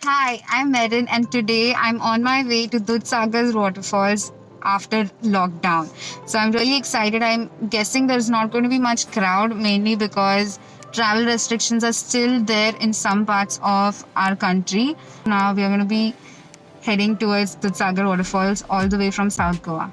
Hi, I'm Merin, and today I'm on my way to Dudhsagar Waterfalls after lockdown. So I'm really excited. I'm guessing there's not going to be much crowd, mainly because travel restrictions are still there in some parts of our country. Now we are going to be heading towards Dudhsagar Waterfalls all the way from South Goa.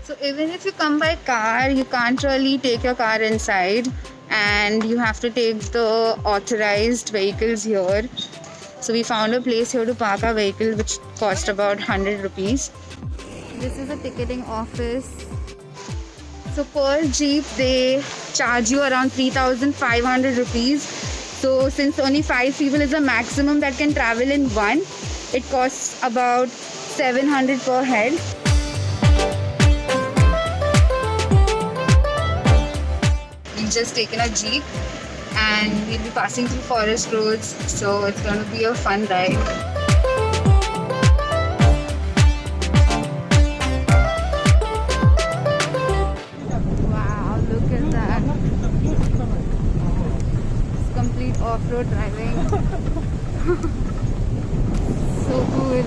So even if you come by car, you can't really take your car inside, and you have to take the authorized vehicles here. So we found a place here to park our vehicle, which cost about 100 rupees. This is a ticketing office. So per jeep they charge you around 3,500 rupees. So since only 5 people is the maximum that can travel in one, it costs about 700 per head. We've just taken a jeep and we'll be passing through forest roads, so it's going to be a fun ride. Wow, look at that. It's complete off-road driving. So cool.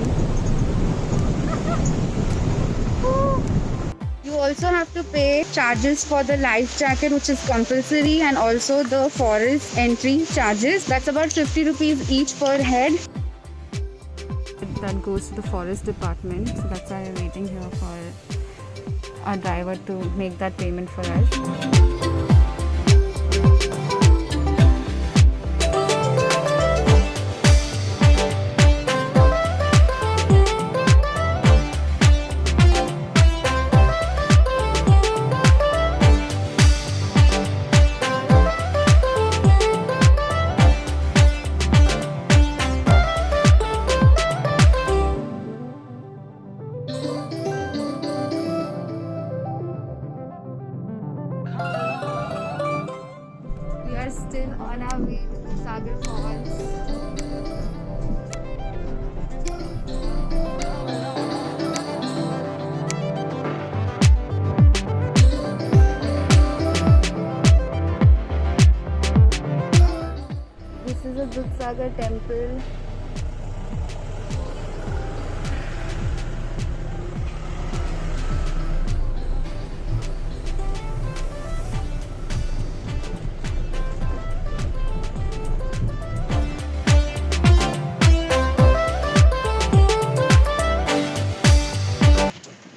You also have to pay charges for the life jacket, which is compulsory, and also the forest entry charges. That's about 50 rupees each per head. That goes to the forest department, so that's why we're waiting here for our driver to make that payment for us. We are still on our way to Dudhsagar Falls. This is a Dudhsagar Temple.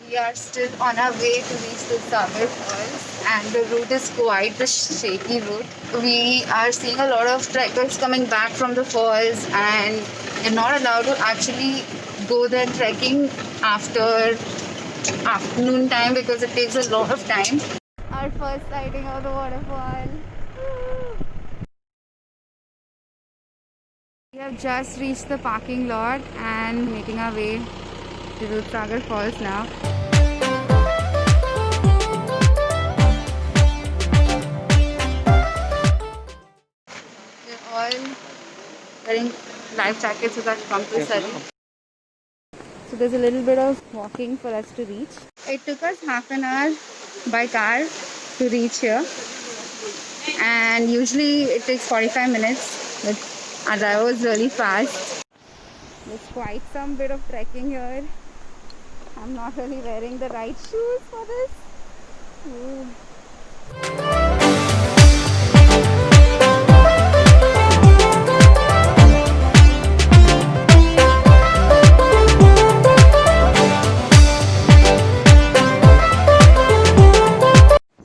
We are still on our way to reach the Dudhsagar Falls, and the route is quite the shaky route. We are seeing a lot of trekkers coming back from the falls, and you're not allowed to actually go there trekking after afternoon time because it takes a lot of time. Our first sighting of the waterfall. We have just reached the parking lot and making our way to Dudhsagar Falls now. We're all wearing life jackets, so that's compulsory. So there's a little bit of walking for us to reach. It took us half an hour by car to reach here, and usually it takes 45 minutes, but our driver was really fast. There's quite some bit of trekking here. I'm not really wearing the right shoes for this. Ooh.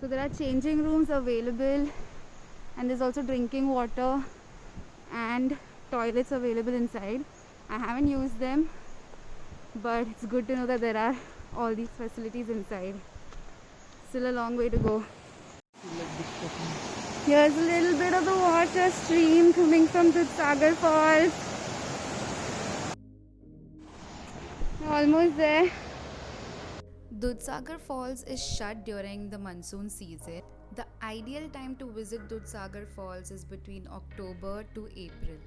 So there are changing rooms available, and there's also drinking water and toilets available inside. I haven't used them, but it's good to know that there are all these facilities inside. Still a long way to go. Here's a little bit of the water stream coming from Dudhsagar Falls. We're almost there. Dudhsagar Falls is shut during the monsoon season. The ideal time to visit Dudhsagar Falls is between October to April.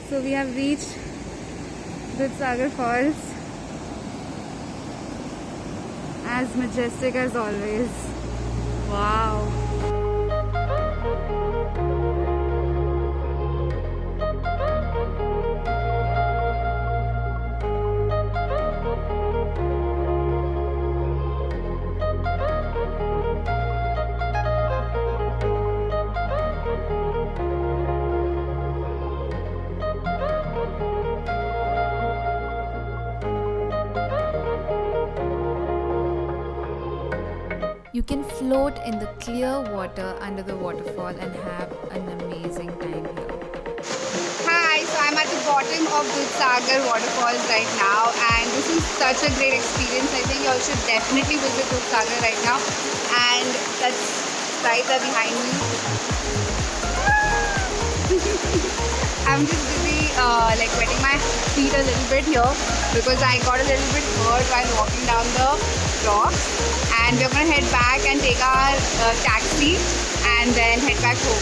So we have reached Dudhsagar Falls, as majestic as always. Wow. You can float in the clear water under the waterfall and have an amazing time here. Hi, so I'm at the bottom of Dudhsagar Waterfalls right now, and this is such a great experience. I think you all should definitely visit Dudhsagar right now, and that's right there behind me. I'm just busy like wetting my feet a little bit here because I got a little bit hurt while walking down the rocks, and we're gonna head back and take our taxi and then head back home.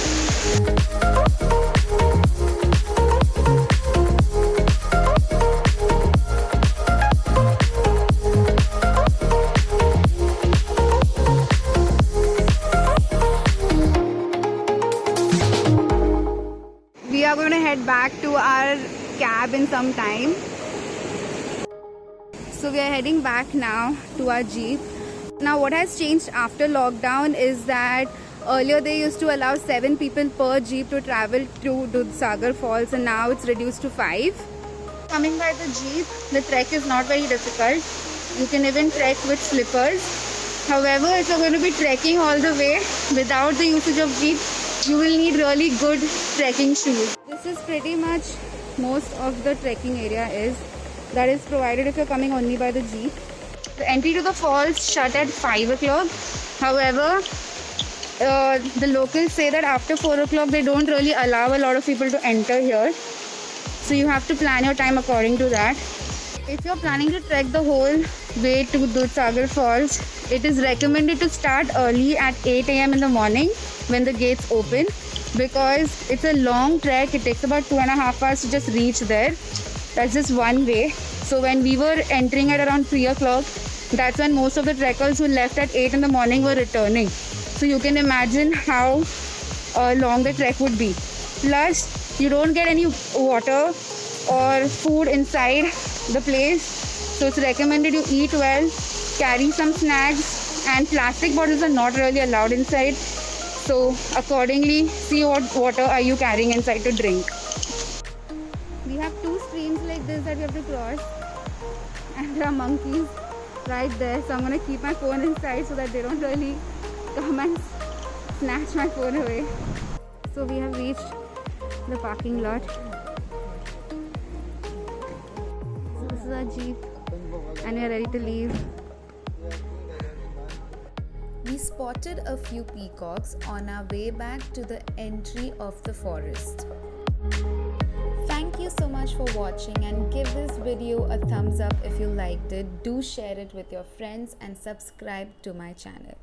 We are going to head back to our cab in some time. So we are heading back now to our jeep. Now what has changed after lockdown is that earlier they used to allow 7 people per jeep to travel through Dudhsagar Falls, and now it's reduced to 5. Coming by the jeep, the trek is not very difficult. You can even trek with slippers. However, if you're going to be trekking all the way without the usage of jeep, you will need really good trekking shoes. This is pretty much most of the trekking area that is provided if you're coming only by the jeep. The entry to the falls shut at 5 o'clock. However, the locals say that after 4 o'clock they don't really allow a lot of people to enter here. So you have to plan your time according to that. If you're planning to trek the whole way to Dudhsagar Falls, it is recommended to start early at 8 a.m. in the morning when the gates open, because it's a long trek. It takes about 2.5 hours to just reach there. That's just one way. So when we were entering at around 3 o'clock, that's when most of the trekkers who left at 8 in the morning were returning. So you can imagine how long the trek would be. Plus, you don't get any water or food inside the place. So it's recommended you eat well, carry some snacks, and plastic bottles are not really allowed inside. So accordingly, see what water are you carrying inside to drink. We have 2 streams like this that we have to cross, and there are monkeys right there. So I'm going to keep my phone inside so that they don't really come and snatch my phone away. So we have reached the parking lot. So this is our jeep and we are ready to leave. We spotted a few peacocks on our way back to the entry of the forest. Thank you so much for watching, and give this video a thumbs up if you liked it. Do share it with your friends and subscribe to my channel.